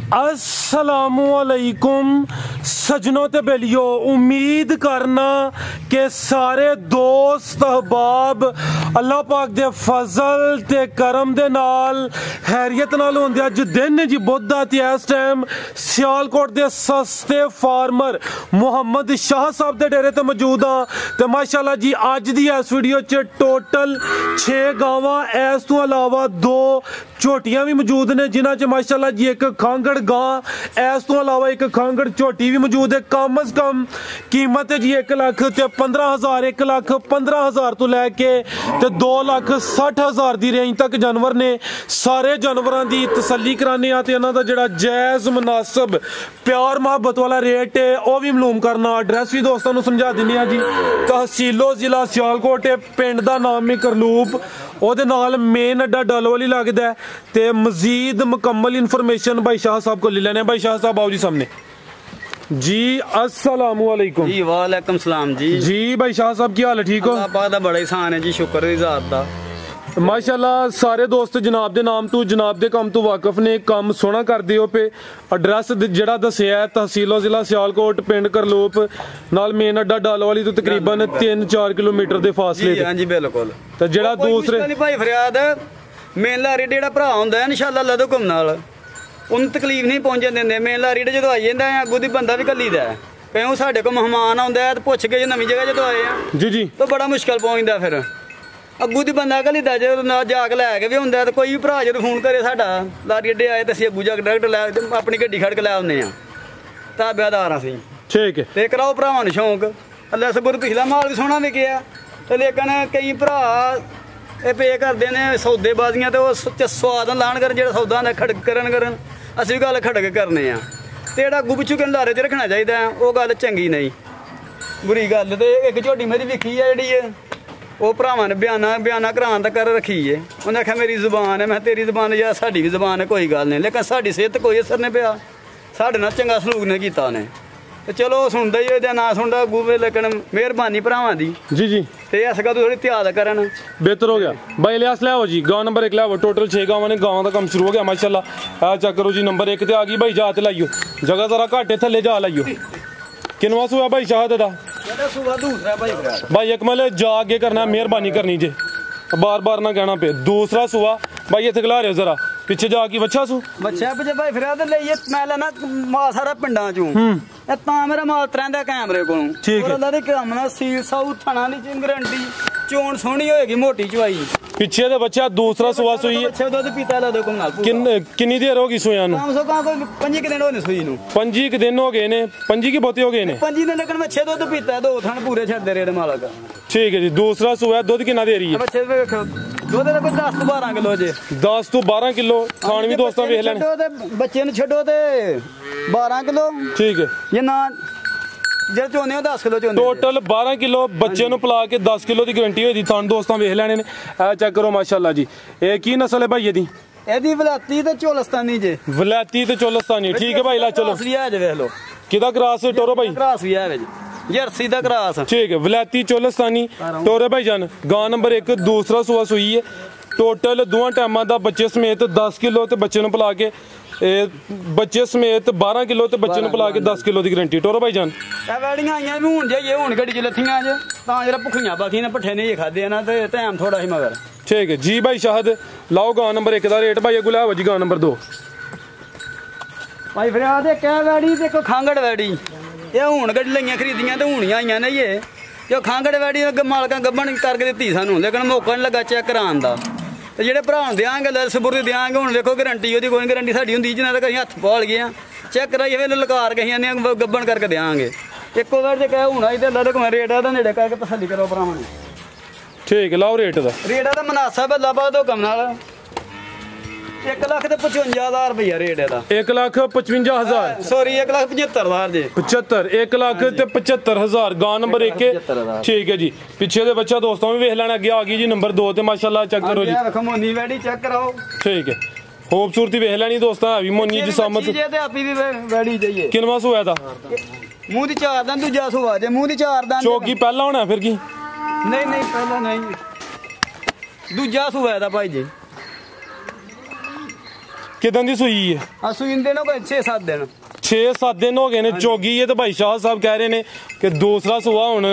अस्सलामुअलैकुम सजनों ते बेलियो, उम्मीद करना कि सारे दोस्त अहबाब अल्लाह पाक दे फजल ते करम दे नाल हैरियत नाल होंदे। अज दिन जी बुध दा ते इस टाइम सियालकोट दे सस्ते फार्मर मुहम्मद शाह साहब दे डेरे ते मौजूद हाँ। ते माशाल्लाह जी अज दी इस वीडियो च टोटल 6 गावां, इस तो अलावा 2 झोटियां भी मौजूद ने, जिन्हां च माशाल्लाह जी एक खांगड़ गां, इस तो अलावा एक खांगड़ झोटी भी मौजूद है। कम अज कम कीमत है जी 1,15,000 1,15,000 तो लैके 2,60,000 की रेंज तक जानवर ने। सारे जानवरों की तसल्ली कराने ते इन्हां दा जिहड़ा जायज़ मुनासिब प्यार मुहब्बत वाला रेट है वह भी मालूम करना। एड्रैस भी दोस्तों को समझा दिंदे जी। तहसीलो जिला सियालकोट है, पिंड का नाम है करलूप, ਉਹਦੇ ਨਾਲ मेन अड्डा डलवली लगता है। तो मजीद मुकम्मल इन्फॉर्मेशन भाई शाह साहब को ले लेने। भाई शाह साहब आओ जी सामने जी। अस्सलामुअलैकुम जी। वालेकुम सलाम जी। जी भाई शाह साहब की हाल है? ठीक हो? अल्लाह पाक दा बड़ा एहसान है जी, शुक्र है ज़ात दा। माशाल्लाह सारे दोस्त जनाब दे नाम तो जनाब दे काम तो वाकफ ने, काम सोहना करदे हो पे। एड्रैस जिहड़ा दस्सिया है तहसीलो जिला सियालकोट, पिंड करलूप, नाल मेन अड्डा डलवाली तो तकरीबन 3-4 किलोमीटर के फासले। हाँ जी बिल्कुल। तो जिहड़ा दूसरे भाई फरियाद मेन लारी जेहड़ा भरा हुंदा है इंशाअल्लाह लदो घुम नाल उन्हें तकलीफ नहीं पहुंचन देंदे। मेन लारी जो आई जाता है अगू दी बंदा भी घल्लीदा है, क्यों साडे को मेहमान आउंदा है तो पुछ के जो नवीं जगह जो आए हैं जी जी तो बड़ा मुश्किल पहुंचदा। फिर अगू दी बंदा घल्लीदा जो ना जाके लैके भी हुंदा, तो कोई भी भरा जो फोन करे साडा लारी अड्डे आए तो असीं अगू जाके डायरेक्ट लै अपनी गड्डी खड़ के लै आउने आ। ताबेदार असीं, ठीक है। ते कराओ भरावां नूं शौक। अल्लाह सबर पिछला माल भी सोहना विकिया, ते लेकिन कई भरा ये पे करते हैं सौदेबाजियां, तो स्वाद लान कर जो सौदा होंदा खड़क करन असीं भी गल खड़क करने आ। तो जेह्ड़ा अग्गू पिच्छू के लारे च रखना चाहिए, वो गल चंगी नहीं, बुरी गल। तो एक झोटी मेरी विकी है जी, वो भरावां ने बयाना कराने तक रखी है। उन्हें आख्या मेरी जुबान है, मैं तेरी जुबान या साडी भी जुबान है, कोई गल नहीं, लेकिन साडी सेहत कोई असर नहीं पिया, साडे नाल चंगा सलूक नहीं कीता उन्हें। तो चलो सुनता ही हो ना सुनता अगू, लेकिन मेहरबानी भरावां दी जी जी। तो इस गल थोड़ी ध्यान करन, बेहतर हो गया। भाई लिहाज लियाओ जी, गांव नंबर 1 लियाओ। टोटल 6 गांव ने, गांव का काम शुरू हो गया माशाल्लाह। आ चेक करो जी, नंबर 1 ते आ गई। भाई जा ते लाइयो, जगह जरा घट है, थले जा लाइयो। किनवा सूआ भाई शाह दा? दूसरा भाई अकमल जा आगे करना, मेहरबानी करनी जे, बार बार ना कहना पे। दूसरा सूआ भाई इत्थे खला रहे हो, जरा पिछे जाके बच्चा सू बच्चा पिछे भाई फिर मैं लेना माल सारा पिंडा चू मेरा माल तरह कैमरे को काम ना सील साउथ थाना दी गारंटी चोन सोहनी होएगी, मोटी चवाई पिछे दे बच्चा। दूसरा सुआ सुई दुध पीता ला किन्नी देर होगी सुया नूं? 25 दिन होने सुई नूं, 25 दिन हो गए ने। 25 की बहुते हो गए ने 25 दिन, लेकिन बच्चे दुध पीता 2 थान पूरे छड्डे रेड मालक। ठीक है जी। दूसरा सुआ दुध कितना दे रही है? बच्चे दुध 10 तो 12 किलो जे, 10 तो 12 किलो। खान भी दोस्तों वेख लैन, बच्चे नूं छड्डो ते 12 किलो। ठीक है, ये ना जब चोने 10 किलो चोने, टोटल 12 किलो बच्चे नूं पिला के 10 किलो की गारंटी होई दी। थान दोस्तों वेख लैने ने। चेक करो माशाल्लाह जी। ये की नस्ल है भाई? एदी वलाती ते चोलस्तानी जे, वलाती ते चोलस्तानी। ठीक है भाई, ला चलो वेख लो किदा क्रॉस टोरो भाई? क्रॉस भी है जर्सी दा क्रॉस। ठीक है, वलाती चोलस्तानी टोरे भाई जान। गांव नंबर 1 दूसरा सुआ सुई है। टोटल 2 टाइम का बच्चे समेत 10 किलो ते बच्चे नूं पिला के बच्चे समेत 12 किलो ते बच्चे नूं पिला के 10 किलो की गारंटी। टोरो भाई जान वैड़ियां आईयां भी हुण जाइए, हुण गड्डी च लत्थियां ज तां जरा भुखियां बाकी ने पट्ठे नहीं खादे ना, ते टाइम थोड़ा ही मगर। ठीक है जी भाई शाहद, लाओ गांव नंबर 1 का रेट भाई। अगू लाओ जी गांव नंबर 2 भाई फरियाद। क्या वैड़ी देखो खांगड़ वैड़ी, ये हुण गड्डी लईयां खरीदियां ते हुणियां आईयां ने। ये जो खांगड़ वैड़ी मालकां गब्बन करके दित्ती सानूं, लेकिन मौका नहीं लगा चेक कराउण दा। तो जो भरा देंगे लसपुर देंगे, हूँ देखो गारंटी वो कोई गारंटी साड़ी होंगी, जिन्हें तक अं हथ पाल गए चेक कराइए, फिर ललकार के आने गब्बन करके देंगे। एको बार जो कह हूँ आई तो लड़क मैं रेट है नेड़े करके तसली करो भरावां। ठीक है, लाओ रेट का मुनासिब है, लाभा दो कम नाल 1,55,000 रुपया रेट है। 1,55,000 सॉरी 1,75,000 जी। 75 1,75,000 गांव नंबर 1। ठीक है जी। पीछे दे बच्चा दोस्तों भी वेख लेना। अगे आ गई जी नंबर 2 ते माशाल्लाह चेक करो जी। मोनी वैड़ी चेक कराओ। ठीक है, खूबसूरती वेख लेनी दोस्तों, अभी मोनी जिसामत किनवा सुआ था? मुंह दी 4 दान, दूजा सुआ जे मुंह दी 4 दान। चौकी पहला होना फिर की? नहीं नहीं पहला नहीं, दूजा सुआ था भाई जी। ਕਿਦਾਂ ਦੀ ਸੂਈ ਹੈ? ਸੂਈ ਦੇ ਨਾ 6-7 ਦਿਨ 6-7 ਦਿਨ ਹੋ ਗਏ ਨੇ ਚੋਗੀ ਹੈ। ਤੇ ਭਾਈ ਸ਼ਾਹ ਸਾਹਿਬ ਕਹਿ ਰਹੇ ਨੇ ਕਿ ਦੂਸਰਾ ਸੂਆ ਹੁਣ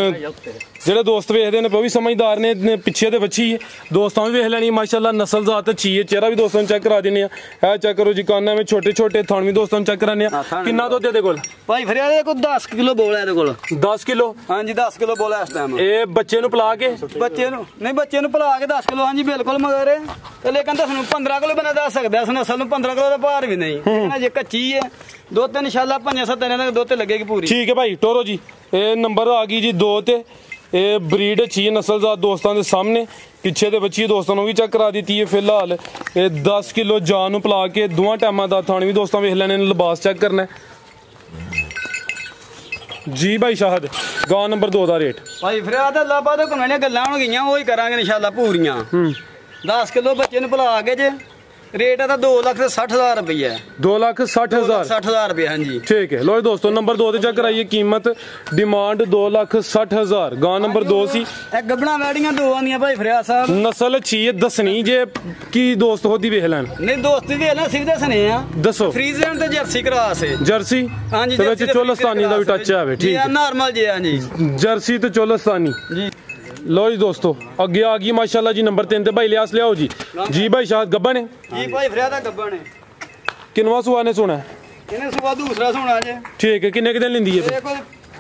ਜਿਹੜੇ ਦੋਸਤ ਵੇਖਦੇ ਨੇ ਉਹ ਵੀ ਸਮਝਦਾਰ ਨੇ। ਪਿੱਛੇ ਤੇ ਵੱਛੀ ਹੈ, ਦੋਸਤਾਂ ਵੀ ਵੇਖ ਲੈਣੀ ਮਾਸ਼ਾਅੱਲਾ ਨਸਲ ਜ਼ਾਤ ਅੱਛੀ ਹੈ। ਚਿਹਰਾ ਵੀ ਦੋਸਤਾਂ ਨੂੰ ਚੈੱਕ ਕਰਾ ਦਿੰਦੇ ਆ। ਇਹ ਚੈੱਕ ਕਰੋ ਜੀ ਕਾਨਾਂ ਵਿੱਚ ਛੋਟੇ ਛੋਟੇ ਥਣ ਵੀ ਦੋਸਤਾਂ ਨੂੰ ਚੈੱਕ ਕਰਾਉਂਦੇ ਆ। ਕਿੰਨਾ ਦੁੱਧ ਇਹਦੇ ਕੋਲ ਭਾਈ ਫਿਰ ਇਹਦੇ ਕੋਲ 10 ਕਿਲੋ ਬੋਲ ਹੈ ਇਹਦੇ ਕੋਲ 10 ਕਿਲੋ ਹਾਂਜੀ 10 ਕਿਲੋ ਬੋਲ ਹੈ ਇਸ ਟਾਈਮ। ਇਹ ਬੱਚੇ ਨੂੰ ਪਿਲਾ ਕੇ ਬੱਚੇ ਨੂੰ ਪਿਲਾ ਕੇ 10 ਕਿਲੋ ਹਾਂਜੀ ਬਿਲਕੁਲ ਮਗਰ ਤੇ ਲੇਕਿਨ ਤੁਹਾਨੂੰ 15 ਕਿਲੋ ਬਣਾ ਦੱਸ ਸਕਦਾ ਇਸ ਨਸਲ ਨੂੰ 15 ਕਿਲੋ ਦਾ ਭਾਰ ਵੀ ਨਹੀਂ ਲੇਕਿਨ ਜੇ ਕੱਚੀ ਹੈ ਦੁੱਧ ਇਨਸ਼ਾਅੱਲਾ 5-7 ਦਿਨਾਂ ਤੱਕ ਦੁੱਧ ਤੇ ਲੱਗੇਗੀ ਪੂਰੀ। ਠੀਕ ਹੈ ਭਾਈ ਟੋਰੋ ਜੀ ਇਹ ਨੰਬਰ ਆ ਗਈ ਜੀ 2 ਤੇ। ਇਹ ਬਰੀਡ ਅੱਛੀ ਹੈ ਨਸਲਜ਼ਾਤ ਦੋਸਤਾਂ ਦੇ ਸਾਹਮਣੇ। ਪਿੱਛੇ ਦੇ ਬੱਚੀ ਦੋਸਤਾਂ ਨੂੰ ਵੀ ਚੈੱਕ ਕਰਾ ਦਿੱਤੀ ਹੈ। ਫਿਲਹਾਲ ਇਹ 10 ਕਿਲੋ ਜਾਨ ਨੂੰ ਪਿਲਾ ਕੇ ਦੋਵਾਂ ਟਾਈਮਾਂ ਦਾ ਥਣ ਵੀ ਦੋਸਤਾਂ ਵੇਖ ਲੈਣੇ ਨੇ। ਲਿਬਾਸ ਚੈੱਕ ਕਰਨਾ ਜੀ ਭਾਈ ਸ਼ਾਹਦ। ਗਾਂ ਨੰਬਰ 2 ਦਾ ਰੇਟ ਭਾਈ ਫਰਿਆਦ ਅੱਲਾ ਬਾਦ ਕੋਨੇ ਗੱਲਾਂ ਹੋਣ ਗਈਆਂ ਉਹ ਹੀ ਕਰਾਂਗੇ ਇਨਸ਼ਾਅੱਲਾ ਪੂਰੀਆਂ। 10 ਕਿਲੋ ਬੱਚੇ ਨੂੰ ਪਿਲਾ ਕੇ ਜੇ ਰੇਟ ਇਹਦਾ 2,60,000 ਰੁਪਏ 2,60,000 60,000 ਰੁਪਏ ਹਾਂਜੀ। ਠੀਕ ਹੈ ਲੋ ਦੋਸਤੋ ਨੰਬਰ 2 ਤੇ ਚੈੱਕ ਕਰਾਈਏ ਕੀਮਤ ਡਿਮਾਂਡ 2,60,000। ਗਾਂ ਨੰਬਰ 2 ਸੀ। ਇਹ ਗੱਬਣਾ ਵੈੜੀਆਂ 2 ਆਂਦੀਆਂ ਭਾਈ ਫਰਿਆਦ ਸਾਹਿਬ। ਨਸਲ ਅੱਛੀ ਹੈ ਦੱਸਣੀ ਜੇ ਕੀ ਦੋਸਤ ਹੋਦੀ ਵੇਖ ਲੈਣ ਨਹੀਂ ਦੋਸਤ ਵੀ ਵੇਖ ਲੈ ਸਿਰ ਦੱਸਣੇ ਆ ਦੱਸੋ। ਫਰੀਜ਼ਨ ਤੇ ਜਰਸੀ ਕਰਾਸ ਹੈ ਜਰਸੀ ਹਾਂਜੀ ਤੇ ਵਿੱਚ ਚੋਲਸਤਾਨੀ ਦਾ ਵੀ ਟੱਚ ਆਵੇ। ਠੀਕ ਹੈ ਨਾਰਮਲ ਜੀ ਹਾਂਜੀ ਜਰਸੀ ਤੇ ਚੋਲਸਤਾਨੀ ਜੀ। लो जी दोस्तों अगे आ गई माशाल्लाह जी नंबर 3 ते भाई लियास लियाओ जी। जी भाई शायद गब्बा ने जी भाई फरियादा गब्बा ने किनवा सुआ ने सुना इन्हें सुबह दूसरा सुना जे। ठीक है किन्ने के दिन लेंदी है?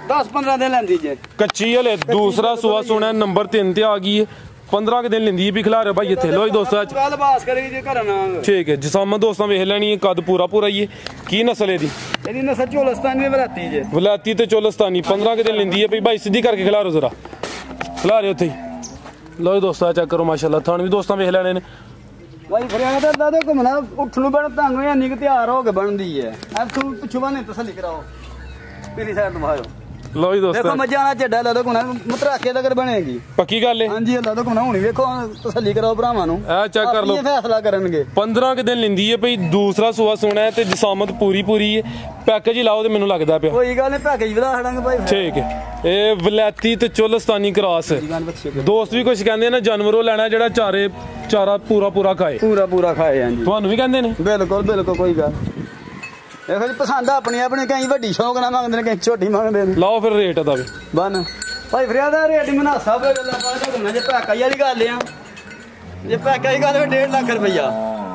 10-15 दिन लेंदी जे। कच्ची हले दूसरा सुआ सुना नंबर 3 ते आ गई है 15 के दिन लेंदी है भी खिला रहे भाई इत्थे। लो जी दोस्तों गल बास करी जे घर ना ठीक है जिसामा दोस्तों वेख लेनी है कद पूरा ही है। की नस्ल है दी? ਇਹਦੀ ਨਸਲ ਚੋਲਸਤਾਨੀ ਵਲਾਤੀ ਜੇ। ਵਲਾਤੀ ਤੇ ਚੋਲਸਤਾਨੀ 15 के दिन लेंदी है भाई सीधी करके खिला रहे जरा खिला रहे उत्थे। लो दोस्तों चेक करो माशाल्लाह थान भी दोस्तों वेख लेने ने भाई फरियाद अल्लाह दे घुमना उठ नु बन तंग या निक तैयार हो के बनदी है। अब तू पिछवा ने तसल्ली कराओ पीली साइड तुमारो। लो जी दोस्तों देखो मजाना चड्डा ला दो घुमना मतराखे तक बनेगी पक्की गल है। हां जी अल्लाह दे घुमना हुनी देखो तसल्ली कराओ भरावां नु ए चेक कर लो ये फैसला करनगे। 15 के दिन लेंदी है भाई दूसरा सुआ सोना है ते जिसामत पूरी है। पैकेज ही लाओ ते मेनू लगदा पिया कोई गल नहीं पैकेज वधा छड़ांगे भाई। ठीक है ਇਹ ਵਲੈਤੀ ਤੇ ਚੋਲਸਤਾਨੀ ਕ੍ਰਾਸ ਦੋਸਤ ਵੀ ਕੁਝ ਕਹਿੰਦੇ ਨੇ ਜਾਨਵਰੋਂ ਲੈਣਾ ਜਿਹੜਾ ਚਾਰਾ ਪੂਰਾ ਖਾਏ ਪੂਰਾ ਖਾਏ ਹਾਂਜੀ ਤੁਹਾਨੂੰ ਵੀ ਕਹਿੰਦੇ ਨੇ ਬਿਲਕੁਲ ਕੋਈ ਗੱਲ ਇਹੋ ਜਿਹੀ ਪਸੰਦ ਆਪਣੀ ਕਈ ਵੱਡੀ ਸ਼ੌਕ ਨਾਲ ਮੰਗਦੇ ਨੇ ਕਈ ਛੋਟੀ ਮੰਗਦੇ ਨੇ। ਲਾਓ ਫਿਰ ਰੇਟ ਦਾ ਵੀ ਬਨ ਭਾਈ ਫਰਿਆਦਾ ਰੇਟ ਮਨਾਸਾ ਬੇ ਗੱਲਾਂ ਬਾਅਦ ਜੇ ਪੈਕਾ ਵਾਲੀ ਗੱਲ ਆ ਜੇ ਪੈਕਾ ਦੀ ਗੱਲ 1.5 ਲੱਖ ਰੁਪਈਆ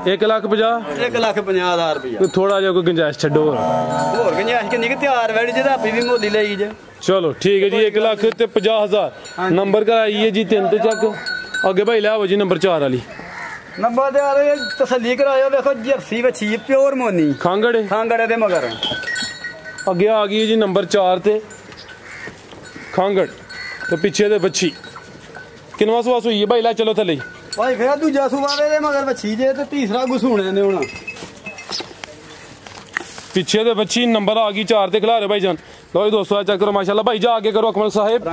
1,50,000 ਰੁਪਈਆ ਥੋੜਾ ਜਿਹਾ ਕੋਈ ਗੁੰਜਾਇਸ਼ ਛੱਡੋ ਹੋਰ ਗੁੰਜਾਇਸ਼ ਕਿੰਨੀ ਕਿ ਤਿਆਰ ਵੈੜੀ ਜਿਹਦਾ ਆਪੀ ਵੀ ਮੋਦੀ ਲਈ ਜੇ। ਚਲੋ ਠੀਕ ਹੈ ਜੀ 1,50,000 ਨੰਬਰ ਕਰਾਈਏ ਜੀ 3 ਤੇ ਚੱਕ ਅੱਗੇ ਭਾਈ ਲਿਆਓ ਜੀ ਨੰਬਰ 4 ਵਾਲੀ ਨੰਬਰ ਤੇ ਆ ਰਹੇ ਤਸੱਲੀ ਕਰਾਇਓ ਵੇਖੋ ਜਰਸੀ ਵੱਛੀ ਪਿਓਰ ਮੋਨੀ ਖਾਂਗੜੇ ਦੇ ਮਗਰ ਅੱਗੇ ਆ ਗਈ ਜੀ ਨੰਬਰ 4 ਤੇ ਖਾਂਗੜ ਤੇ ਪਿੱਛੇ ਦੇ ਵੱਛੀ ਕਿੰਨਵਾ ਸੁਆ ਸੂਈ ਹੈ ਭਾਈ ਲੈ ਚਲੋ ਥੱਲੇ ਭਾਈ ਫਿਰ ਦੂਜਾ ਸੁਆ ਦੇ ਮਗਰ ਵੱਛੀ ਜੇ ਤੇ ਤੀਸਰਾ ਗੁਸੂਣੇ ਨੇ ਹੁਣ पीछे दे बच्ची नंबर आ गई 4 ते खिला रहे भाई जान। लो जी दोस्तों चेक करो माशाल्लाह भाई जा आगे करो अकमल साहब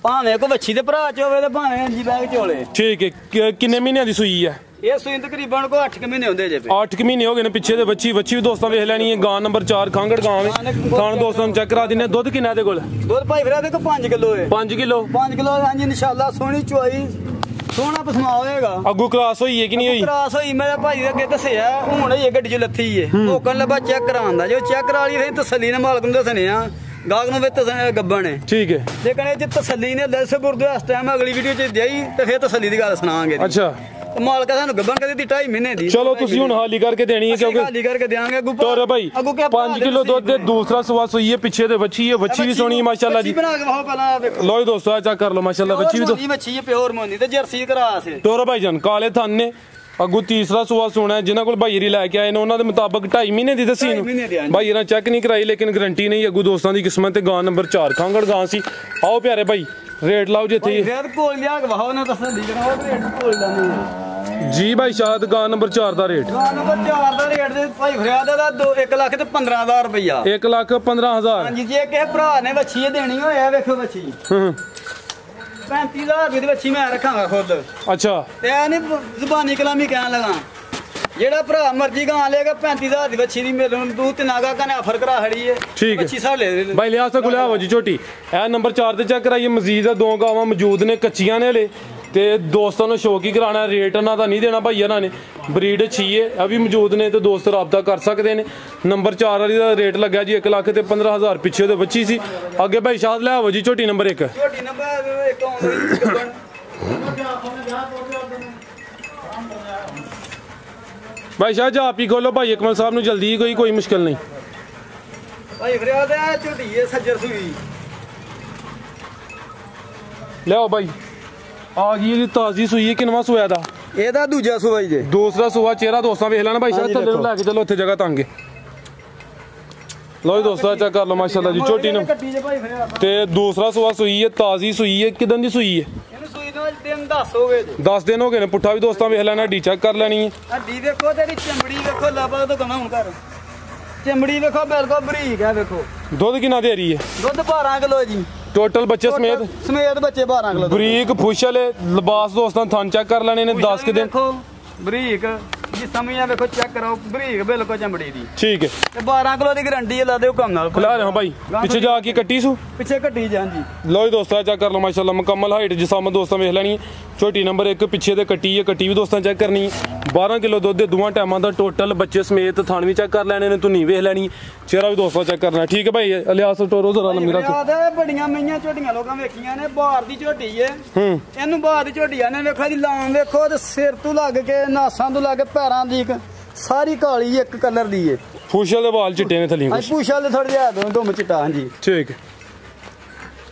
भावे को बच्ची दे भरा च होवे ते भावे जी बैग चोले। ठीक है किन्ने महीने दी सूई है? ये सूई तकरीबन को 8 महीने होंदे जे 8 महीने हो गए ने। पीछे दे बच्ची भी दोस्तों वेख लेनी है। गां नंबर 4 खांगड़ गां है खान दोस्तों चेक करा दिने। दुध किन्ना दे कोल? दुध भाई फिर देखो 5 किलो है 5 किलो हां जी इंशाल्लाह सोहनी चोई सोहना पसमा होएगा। अगू क्रॉस होई है कि नहीं होई? क्रॉस होई मेरे भाई दे अगे दसया हुन ये गड्डी च लथी है भोकन लबा चेक करांदा जो चेक करा ली फिर तसल्ली ने मालक नु दसने आ गाग नु वित गब्बन है। ठीक है लेकिन ये तसल्ली ने दस बुरदे इस टाइम अगली वीडियो च देई ते फिर तसल्ली दी गल सुनांगे। अच्छा मालक सानू गब्बन कदी दी 2.5 महीने दी। चलो तुसी हुन हाली करके देनी है क्योंकि हाली करके देंगे अगू तोरे भाई 5 किलो दूध दे दूसरा सवा सोई है। पीछे दे बच्ची भी सोनी है माशाल्लाह जी। बना के वाहो पहला देखो लो दोस्तों चेक कर लो माशाल्लाह बच्ची भी तो बच्ची है प्योर मोनी ते जर्सी क्रास है। तोरे भाई जान काले थान ने अगू तीसरा सुआ सोना है जिन्हां कोल भाईरी लैके आए ने उन्हां दे मुताबिक 2.5 महीने दी दसी भाईरा चेक नहीं कराई लेकिन गारंटी नहीं अगू दोस्तों दी किस्मत ते गां नंबर 4 खांगड़ गां सी। आओ प्यारे भाई रेट लाओ जी इत्थे रेट कोल लिया के वाहो ना तसल्ली कराओ रेट कोल लानी जी भाई शायद गां नंबर 4 दा रेट गां नंबर 4 दा रेट दे भाई फरियाद दा 1,15,000 रुपया 1,15,000 हां जी जे के भरा ने बच्ची देनी होया वेखो बच्ची 35,000 रुपये दी बच्ची मैं रखांगा खुद। अच्छा ते नहीं जुबानी कलामी कहन लगा जेड़ा भरा मर्जी गां लेगा 35,000 दी बच्ची दी मेरे दू तीन आगा कने ऑफर करा खड़ी है। ठीक है बच्ची साले भाई लिहाज से गुलिया हो जी छोटी ए नंबर 4 ते चेक कराइए मजीद 2 गावां मौजूद ने कच्चियां ने ले ਤੇ ਦੋਸਤਾਂ ਨੂੰ ਸ਼ੌਕ ਹੀ ਕਰਾਣਾ, ਰੇਟ ਉਹਨਾਂ ਦਾ ਨਹੀਂ ਦੇਣਾ ਭਾਈ ਇਹਨਾਂ ਨੇ। ਬਰੀਡ ਅੱਛੀ ਹੈ, ਇਹ ਵੀ ਮੌਜੂਦ ਨੇ ਤੇ ਦੋਸਤ ਰਾਬਤਾ ਕਰ ਸਕਦੇ ਨੇ। ਨੰਬਰ 4 ਵਾਲੀ ਦਾ ਰੇਟ ਲੱਗਿਆ ਜੀ 1,15,000 ਪਿੱਛੇ ਤੇ ਬੱਚੀ ਸੀ। ਅੱਗੇ ਭਾਈ ਸ਼ਾਦ ਲੈ ਆਵੋ ਜੀ ਝੋਟੀ ਨੰਬਰ 1। ਝੋਟੀ ਨੰਬਰ 1 ਆਉਂਦੀ भाई शाह आप ही खोलो भाई अकमल साहब ने जल्दी ही कोई मुश्किल नहीं भाई फरियाद है झोटी है सज्जर सुई ले आओ भाई आ गई जी ताजी सुई है किनवा सोया था ਇਹਦਾ ਦੂਜਾ ਸੂਆ ਜੀ दूसरा सुआ चेहरा दोस्तों वेख लेना भाई शाह थल्ले लेके चलो उत्थे जगह तंग लो जी दोस्तों चेक कर लो माशाल्लाह जी झोटी ने ते दूसरा सुआ सुई है ताजी सुई है किदन दी सुई है 10 दिन हो गए ने पुट्ठा भी दोस्तों वेख लेना हड्डी चेक कर लेनी है हड्डी देखो तेरी चमड़ी देखो लापा तो कना हुन कर चमड़ी देखो बिल्कुल बरीक है देखो दुध कितना दे रही है दुध 12 किलो जी टोटल बच्चे समेत बच्चे 12 किलो बरीक फुशल लिबास दोस्तों थान चेक कर लेने ने 10 के दिन देखो बरीक जी समझिया देखो चेक करो बरीक बिल्कुल चमड़ी दी ठीक है ते 12 किलो दी गारंटी है ला दे हुकम नाल खिला रहे हो भाई पीछे जाके कट्टी सू पीछे कट्टी जां जी लो जी दोस्तों चेक कर लो माशाल्लाह मुकम्मल हाइट जिसम दोस्तों वेख लेनी है छोटी नंबर 1 पीछे ते कट्टी है कट्टी भी दोस्तों चेक करनी है 12 किलो दुध दे दोवां टाइमां दा टोटल बच्चे समेत थान भी चेक कर लेने ने धुनी वेख लेनी चेहरा भी दोस्तों चेक करना ठीक है भाई अलियास टोरो जरा लंबी रख याद है बड़ियां मईयां झोटियां लोकां वेखियां ने बाहर दी झोटी है इहनू बाहर दी झोटी आने वेखो जी लाम वेखो ते सिर तो लग के नासां तो लग के पैरां दी सारी काली एक कलर दी है फुशल दे वाल चिट्टे ने थली कुछ पूछल थोड़ी ज्यादा दुम चिट्टा हां जी ठीक है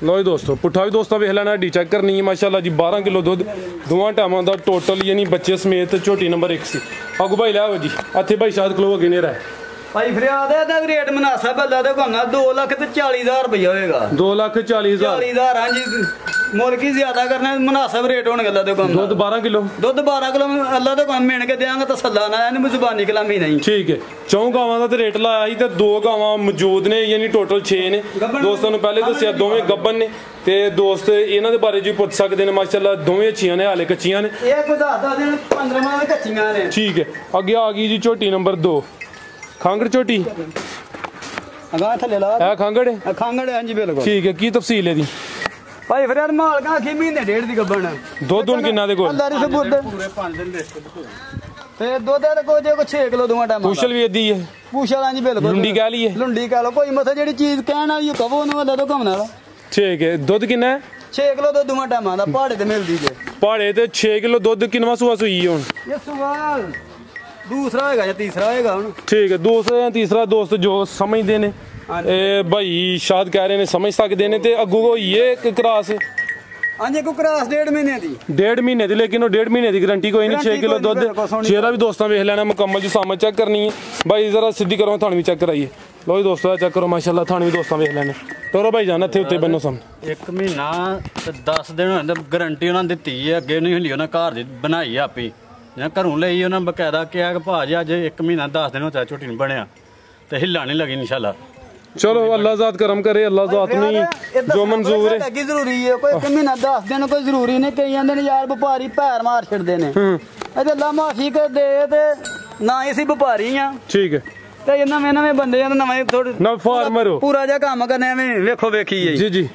लो जी दोस्तों पुट्ठा भी दोस्तों वेख लेना हड्डी चेक करनी है माशाल्लाह जी 12 किलो दुध दोवां टाइमां दा टोटल यानी बच्चे समेत झोटी नंबर 1 सी अगू भाई ले आओ जी इत्थे भाई शायद खलो अगे नहीं रहा भाई फरियाद है दा रेट मुनासिब है ला दे कोना 2,40,000 रुपया होएगा 2,40,000 40,000 हां जी मुर्गी ज्यादा करना मुनासिब रेट होने अल्लाह दे कोना दुध 12 किलो अल्लाह दे कोना मेन के देंगे तसल्ला ना यानी जुबानी कलामी नहीं ठीक है 4 गावां दा ते रेट लाया ही ते 2 गावां मौजूद ने यानी टोटल 6 ने दोस्तों ने पहले दस्सिया दोवें गब्बन ने ते दोस्त इन्हां दे बारे जी पुछ सकदे ने माशाल्लाह दोवें अच्छियां ने हाले कच्चियां ने ये को 10 दिन 15 माह कच्चियां ने ठीक है आगे आ गई जी झोटी नंबर 2 खांगड़ झोटी अगा थले ला है खांगड़ हां जी बिल्कुल ठीक है की तफसील है दी भाई फिर यार माल का आखी महीने डेढ़ दी गब्बन दुध हुन किन्ना दे कोल अल्लाह दी सबूत पूरे 5 दिन दे ते दुध दे को जो 6 किलो दोवां टाइम पूछल भी इदी है पूछल हां जी बिल्कुल लुंडी कह ली है लुंडी कह लो कोई मत जेडी चीज कहण वाली कहो ओनु अल्लाह तो कम नाल ठीक है दुध किन्ना है 6 किलो दुध दोवां टाइम दा पहाड़े ते मिलदी जे पहाड़े ते 6 किलो दुध किनवा सुआ सुई है हुन ये सवाल दूसरा होएगा या तीसरा होएगा हुन ठीक है दूसरा या तीसरा दोस्त जो समझदे ने भाई शायद कह रहे ने समझ सकदे ने ते अगू होई है क्रॉस हां जी को क्रॉस 1.5 महीने दी 1.5 महीने दी लेकिन वो 1.5 महीने दी गारंटी कोई नहीं 6 किलो दुध चेहरा भी दोस्तों वेख लेना मुकम्मल जी सामत चेक करनी है भाई जरा सीधी करो थान भी चेक कराइए लो जी दोस्तों चेक करो माशाल्लाह थान भी दोस्तों वेख लेने टोरो भाई जान इत्थे उत्ते बनो सम 1 महीना ते 10 दिन होंदे गारंटी उन्हां दित्ती है अगे नहीं हुंदी उन्हां घर दी बनाई आपी ਜਾਂ ਘਰੋਂ ਲਈ ਉਹਨਾਂ ਬਕਾਇਦਾ ਕਿਹਾ ਕਿ ਭਾਜੀ ਅੱਜ 1 ਮਹੀਨਾ 10 ਦਿਨ ਹੋ ਚਾ ਝੋਟੀ ਨਹੀਂ ਬਣਿਆ ਤੇ ਹਿੱਲਾ ਨਹੀਂ ਲੱਗੀ ਇਨਸ਼ਾਅੱਲਾ चलो अल्लाह ज़ात करम करे अल्लाह ज़ात नहीं जो मंजूर है की जरूरी है कोई 1 महीना 10 दिन कोई जरूरी नहीं कई आंदे ने यार व्यापारी पैर मार छड़दे ने ते अल्लाह माफी कर दे ते ना ही सी व्यापारी आ ठीक है ते नਵੇਂ ਬੰਦੇ ਆ ਤੇ ਨਵੇਂ ਥੋੜੇ ना फार्मर हो पूरा ਜਿਹਾ ਕੰਮ ਕਰਨੇ ਐਵੇਂ ਵੇਖੋ ਵੇਖੀ जी जी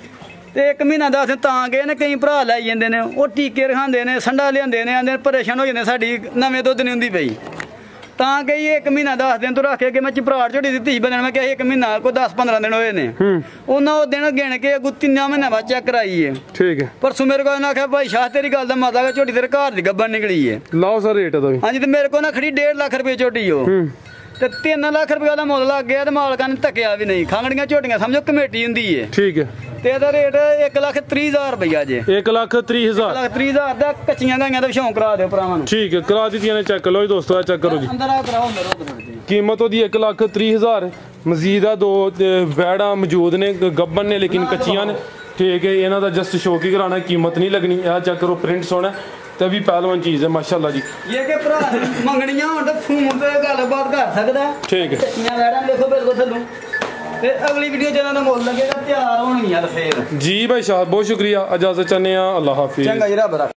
ਤੇ 1 ਮਹੀਨਾ 10 ਦਿਨ ਤਾਂ ਗਏ ਨੇ ਕਈ ਭਰਾ ਲੈ ਜਾਂਦੇ ਨੇ ਉਹ ਟੀਕੇ ਰਖਾਉਂਦੇ ਨੇ ਸੰਡਾ ਲਿਆਂਦੇ ਨੇ ਆਂਦੇ ਪਰੇਸ਼ਾਨ ਹੋ ਜਾਂਦੇ ਸਾਡੀ ਨਵੇਂ ਦੁੱਧ ਨਹੀਂ ਹੁੰਦੀ ਪਈ ਤਾਂ ਗਈ 1 ਮਹੀਨਾ 10 ਦਿਨ ਤੋਂ ਰੱਖ ਕੇ ਮੈਂ ਚਪਰਾੜ ਝੋਟੀ ਦਿੱਤੀ ਸੀ ਬੰਦਣ ਮੈਂ ਕਿਹਾ 1 ਮਹੀਨਾ ਕੋ 10-15 ਦਿਨ ਹੋਏ ਨੇ ਉਹਨਾਂ ਉਹ ਦਿਨ ਗਿਣ ਕੇ ਅਗੂ 3 ਮਹੀਨਾ ਬਾਅਦ ਚੈੱਕ ਕਰਾਈ ਹੈ ਠੀਕ ਹੈ ਪਰਸੋਂ ਮੇਰੇ ਕੋਲ ਨਾ ਆਖਿਆ ਭਾਈ ਸ਼ਾਹ ਤੇਰੀ ਗੱਲ ਦਾ ਮਤਲਬ ਹੈ ਝੋਟੀ ਤੇਰੇ ਘਰ ਦੀ ਗੱਬਨ ਨਿਕਲੀ ਹੈ ਲਾਓ ਸਰ ਰੇਟ ਦਾ ਵੀ ਹਾਂਜੀ ਤੇ ਮੇਰੇ ਕੋਲ ਨਾ ਖੜੀ 1.5 ਲੱਖ ਰੁਪਏ ਝੋਟੀ ਉਹ ਤੇ 3 ਲੱਖ ਰੁਪਏ ਦਾ ਮੁੱਲ ਲੱਗ ਗਿਆ ਤੇ ਮਾਲਕਾਂ ਨੇ ਧੱਕਿਆ ਵੀ ਨਹੀਂ ਖਾਂਗੜੀਆਂ ਝੋਟੀਆਂ ਸਮਝੋ ਕਮੇਟੀ ਹੁੰਦੀ ਹੈ ਠੀਕ ਹੈ ਤੇ ਇਹਦਾ ਰੇਟ 1,30,000 ਰੁਪਇਆ ਜੇ 1,30,000 1,30,000 ਦਾ ਕੱਚੀਆਂ ਗਾਈਆਂ ਦਾ ਸ਼ੌਂਕ ਕਰਾ ਦਿਓ ਭਰਾਵਾਂ ਨੂੰ ठीक है करा दी ने चेक लो जी दोस्तों चेक करो जी ਅੰਦਰ ਆ ਕਰਾਓ ਮੇਰੇ कीमत ओदी 1,30,000 मजीद आ 2 वैड़ा मौजूद ने गब्बन ने लेकिन कच्चियां ने ठीक है इन्हां दा जस्ट शौक ही कराना कीमत नहीं लगनी आ चेक करो प्रिंट सोना ते भी पहलवान चीज है माशाल्लाह जी ये के भरा मंगणियां होण ते फोन ते गलबात कर सकदा ठीक है कच्चियां वैड़ा देखो बिल्कुल थल्लों ते अगली वीडियो च इन्हां दा मुੱਲ लगेगा तैयार होणगीਆਂ ते फेर जी भाई शाह बहुत शुक्रिया इजाजत चाहने अल्लाह हाफिज चंगा जी रब